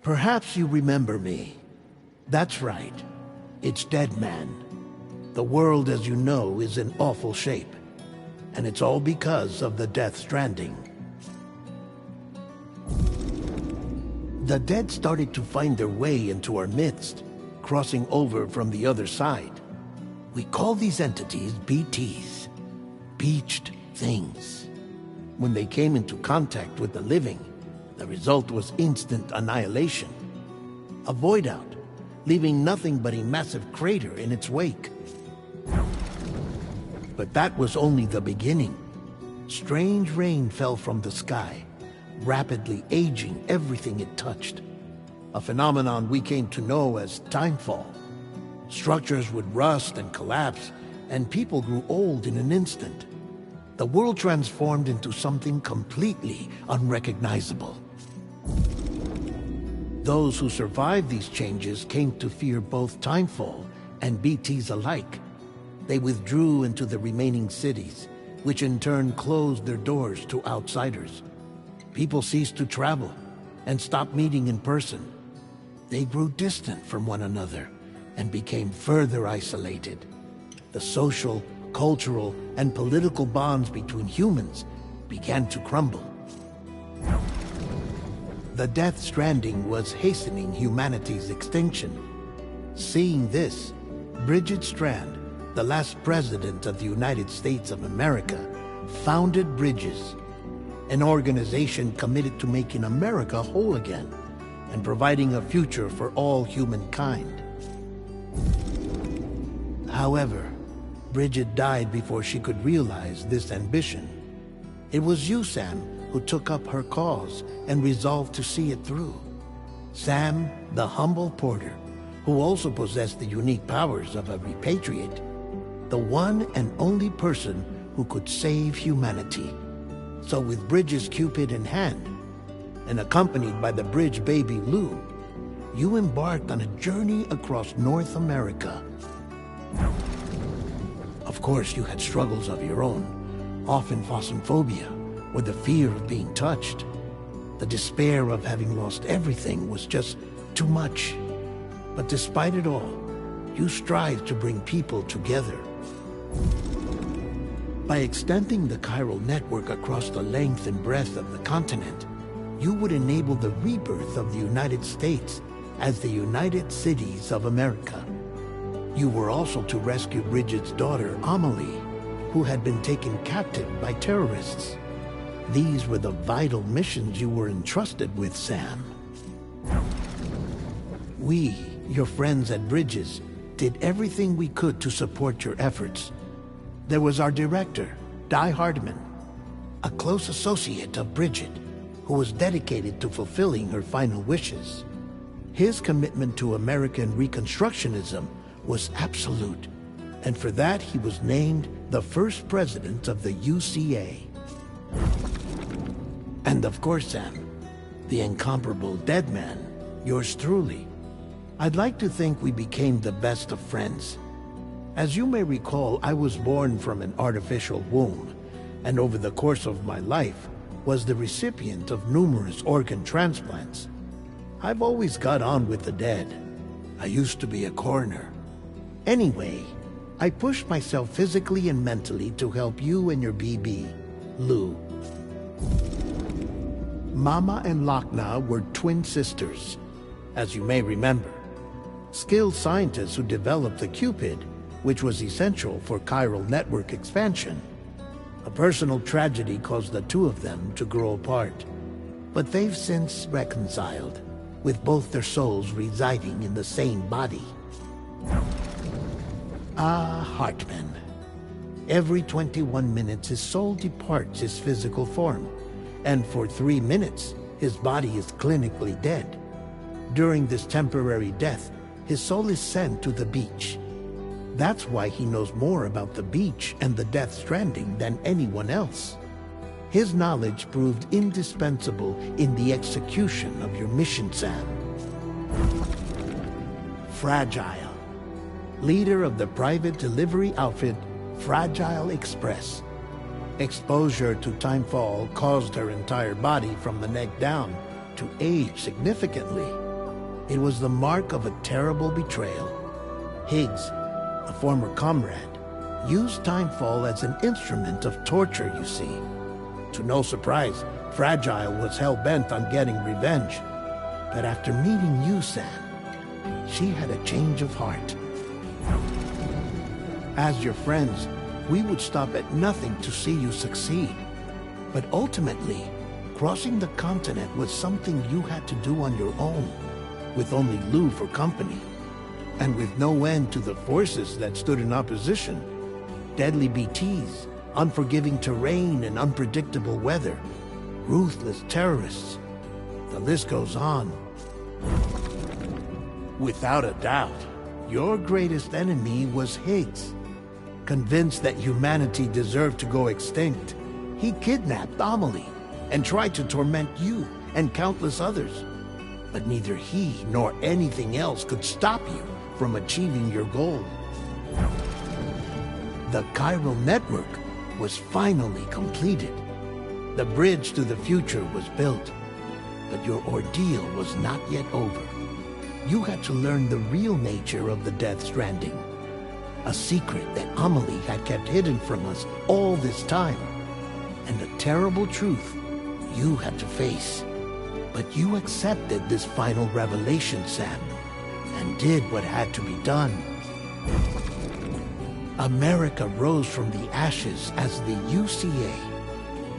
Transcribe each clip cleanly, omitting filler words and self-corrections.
Perhaps you remember me. That's right. It's Dead Man. The world, as you know, is in awful shape. And it's all because of the Death Stranding. The dead started to find their way into our midst, crossing over from the other side. We call these entities BTs, Beached Things. When they came into contact with the living, the result was instant annihilation. A void out, leaving nothing but a massive crater in its wake. But that was only the beginning. Strange rain fell from the sky, rapidly aging everything it touched. A phenomenon we came to know as timefall. Structures would rust and collapse, and people grew old in an instant. The world transformed into something completely unrecognizable. Those who survived these changes came to fear both timefall and BTs alike. They withdrew into the remaining cities, which in turn closed their doors to outsiders. People ceased to travel and stopped meeting in person. They grew distant from one another and became further isolated. The social, cultural, and political bonds between humans began to crumble. The Death Stranding was hastening humanity's extinction. Seeing this, Bridget Strand, the last president of the United States of America, founded Bridges, an organization committed to making America whole again and providing a future for all humankind. However, Bridget died before she could realize this ambition. It was you, Sam, who took up her cause and resolved to see it through. Sam, the humble porter, who also possessed the unique powers of a repatriate, the one and only person who could save humanity. So with Bridges' Cupid in hand, and accompanied by the bridge baby Lou, you embarked on a journey across North America. Of course, you had struggles of your own, often phosmophobia, or the fear of being touched. The despair of having lost everything was just too much. But despite it all, you strived to bring people together. By extending the chiral network across the length and breadth of the continent, you would enable the rebirth of the United States as the United Cities of America. You were also to rescue Bridget's daughter, Amelie, who had been taken captive by terrorists. These were the vital missions you were entrusted with, Sam. We, your friends at Bridges, did everything we could to support your efforts. There was our director, Di Hardman, a close associate of Bridget, who was dedicated to fulfilling her final wishes. His commitment to American Reconstructionism was absolute, and for that he was named the first president of the UCA. And of course, Sam, the incomparable Dead Man, yours truly. I'd like to think we became the best of friends. As you may recall, I was born from an artificial womb, and over the course of my life was the recipient of numerous organ transplants. I've always got on with the dead. I used to be a coroner. Anyway, I pushed myself physically and mentally to help you and your BB, Lou. Mama and Lakna were twin sisters, as you may remember. Skilled scientists who developed the Cupid, which was essential for chiral network expansion. A personal tragedy caused the two of them to grow apart, but they've since reconciled, with both their souls residing in the same body. Ah, Hartman. Every 21 minutes his soul departs his physical form, and for 3 minutes his body is clinically dead. During this temporary death, his soul is sent to the beach. That's why he knows more about the beach and the Death Stranding than anyone else. His knowledge proved indispensable in the execution of your mission, Sam. Fragile, leader of the private delivery outfit Fragile Express. Exposure to timefall caused her entire body from the neck down to age significantly. It was the mark of a terrible betrayal. Higgs, a former comrade, used Timefall as an instrument of torture, you see. To no surprise, Fragile was hell-bent on getting revenge. But after meeting you, Sam, she had a change of heart. As your friends, we would stop at nothing to see you succeed. But ultimately, crossing the continent was something you had to do on your own, with only Lou for company, and with no end to the forces that stood in opposition. Deadly BTs, unforgiving terrain and unpredictable weather, ruthless terrorists. The list goes on. Without a doubt, your greatest enemy was Higgs. Convinced that humanity deserved to go extinct, he kidnapped Amelie and tried to torment you and countless others. But neither he nor anything else could stop you from achieving your goal. The chiral network was finally completed. The bridge to the future was built, but your ordeal was not yet over. You had to learn the real nature of the Death Stranding, a secret that Amelie had kept hidden from us all this time, and a terrible truth you had to face. But you accepted this final revelation, Sam, and did what had to be done. America rose from the ashes as the UCA,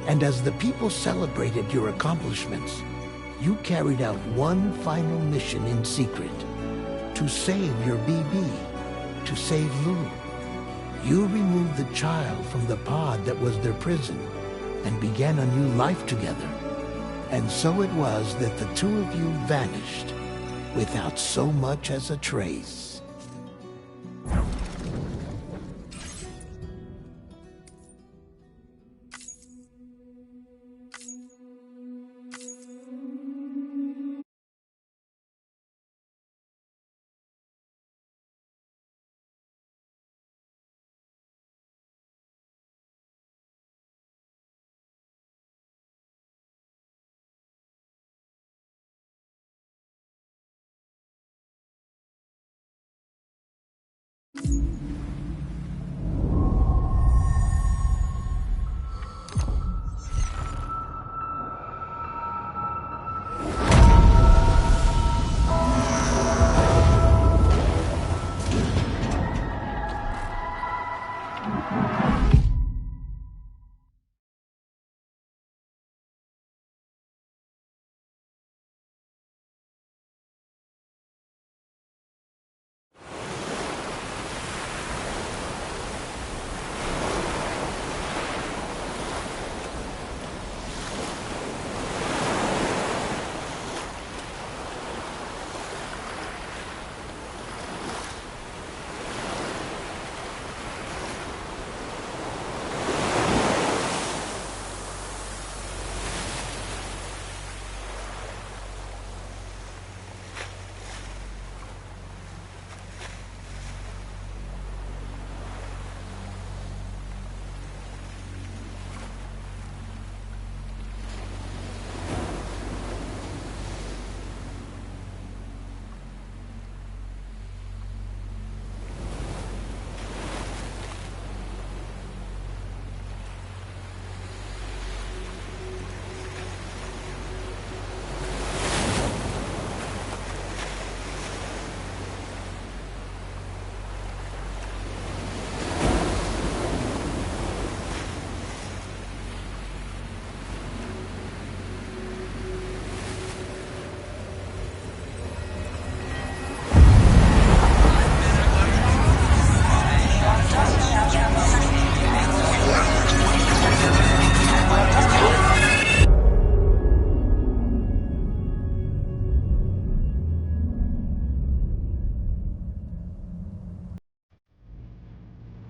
and as the people celebrated your accomplishments, you carried out one final mission in secret, to save your BB, to save Lou. You removed the child from the pod that was their prison, and began a new life together. And so it was that the two of you vanished, without so much as a trace.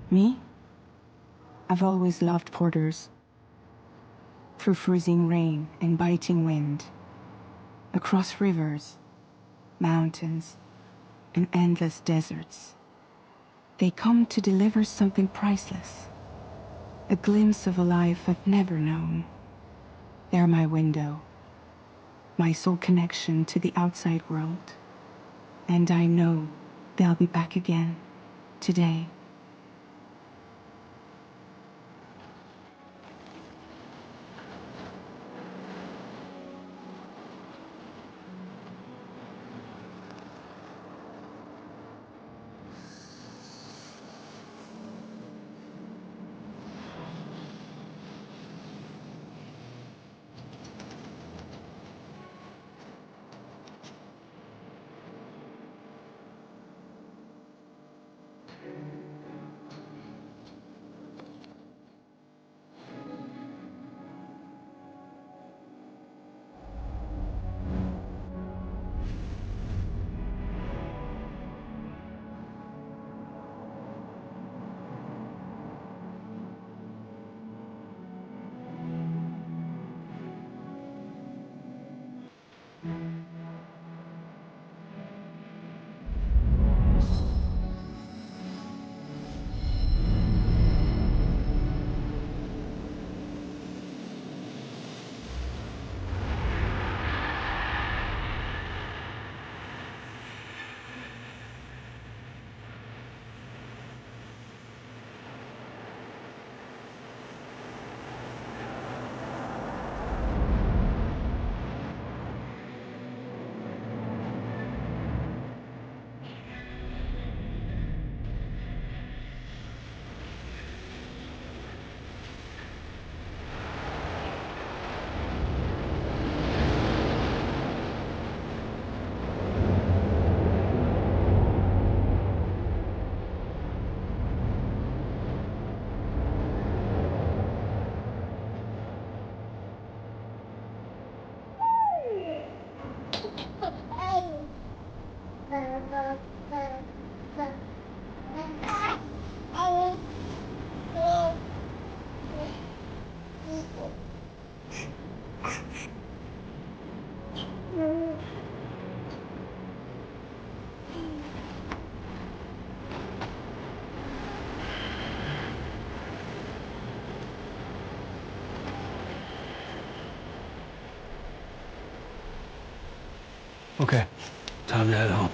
Me? I've always loved porters. Through freezing rain and biting wind, across rivers, mountains, and endless deserts, they come to deliver something priceless, a glimpse of a life I've never known. They're my window, my sole connection to the outside world. And I know they'll be back again today. Okay, time to head home.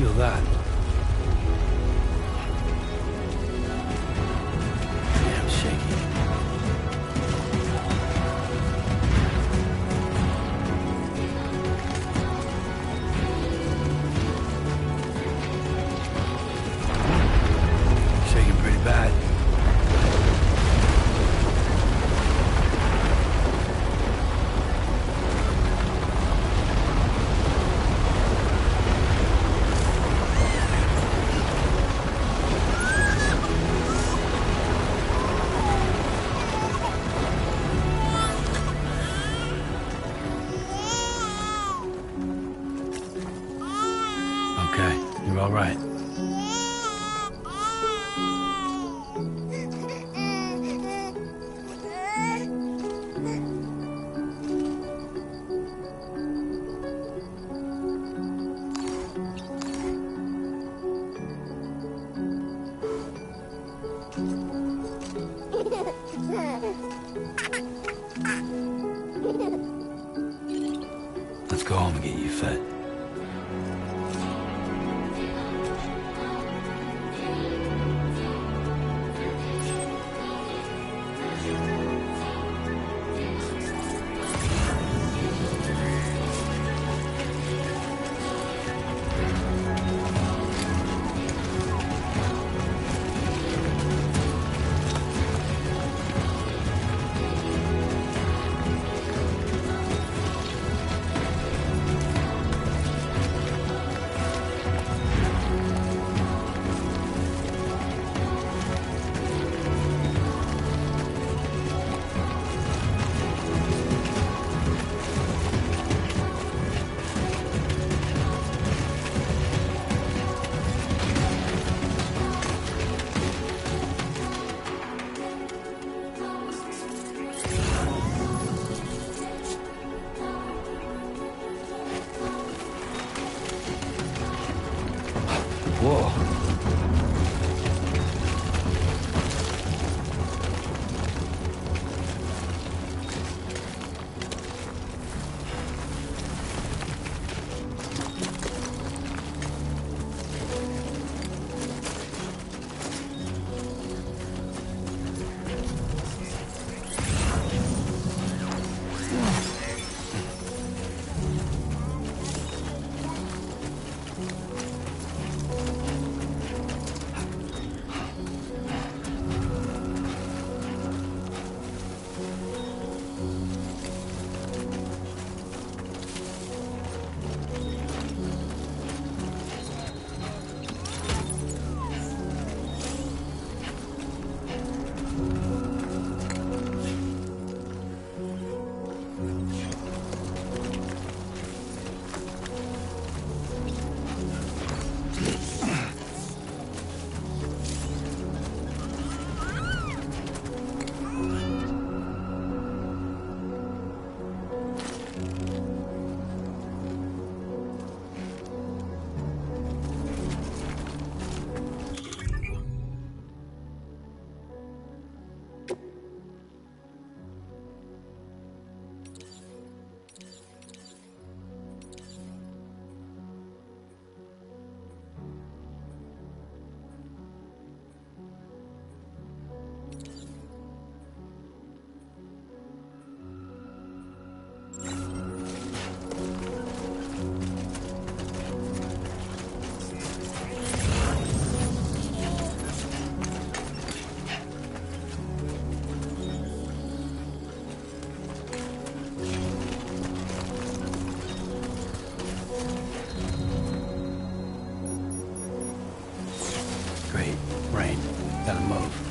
Feel that. Damn shaky. Shaking pretty bad. Okay, you're all right. Let's go home and get you fed. Whoa. Great. Rain. Gotta move.